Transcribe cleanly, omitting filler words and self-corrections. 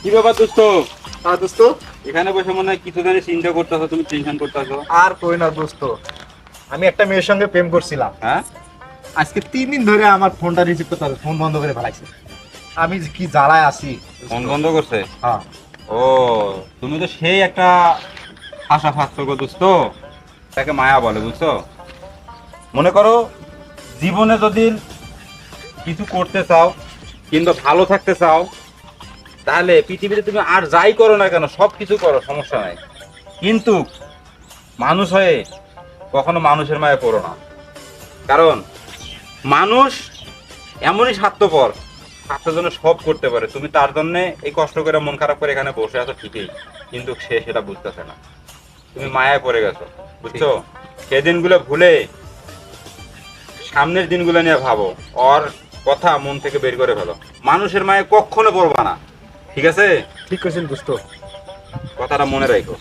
কি ব্যাপার দোস্ত? দোস্ত, এখানে বসে মনে হয় কিছু জানি চিন্তা করতেছো, তুমি টেনশন করতেছো। আর কই না দোস্ত, আমি একটা মেয়ের সঙ্গে প্রেম করছিলাম। হ্যাঁ? আজকে 3 দিন ধরে আমার ফোনটা রিসিভ করতে হবে, ফোন বন্ধ করে ফেলাইছে। আমি যে কি জ্বালায় আছি ফোন বন্ধ করছে? হ্যাঁ। ও, তুমি তো সেই একটা আশা ফাঁসছো গো দোস্ত। তাকে মায়া বলে, বুঝছো? মনে করো, জীবনে যদি কিছু করতে চাও কিংবা ভালো থাকতে চাও, তাহলে পৃথিবীতে তুমি আর যাই করো না কেন, সব কিছু করো, সমস্যা নাই। কিন্তু মানুষ হয়ে কখনো মানুষের মায়ে পড়ো না। কারণ মানুষ এমনই স্বার্থপর, স্বার্থের জন্য সব করতে পারে। তুমি তার জন্য এই কষ্ট করে মন খারাপ করে এখানে বসে আছো ঠিকই, কিন্তু সে সেটা বুঝতেছে না। তুমি মায়ায় পড়ে গেছো, বুঝছো? সেই দিনগুলো ভুলে সামনের দিনগুলো নিয়ে ভাবো, ওর কথা মন থেকে বের করে ফেলো। মানুষের মায়ে কখনো পড়বা না, ঠিক আছে? ঠিক করেছেন দোস্ত। কথাটা মনে রাখো।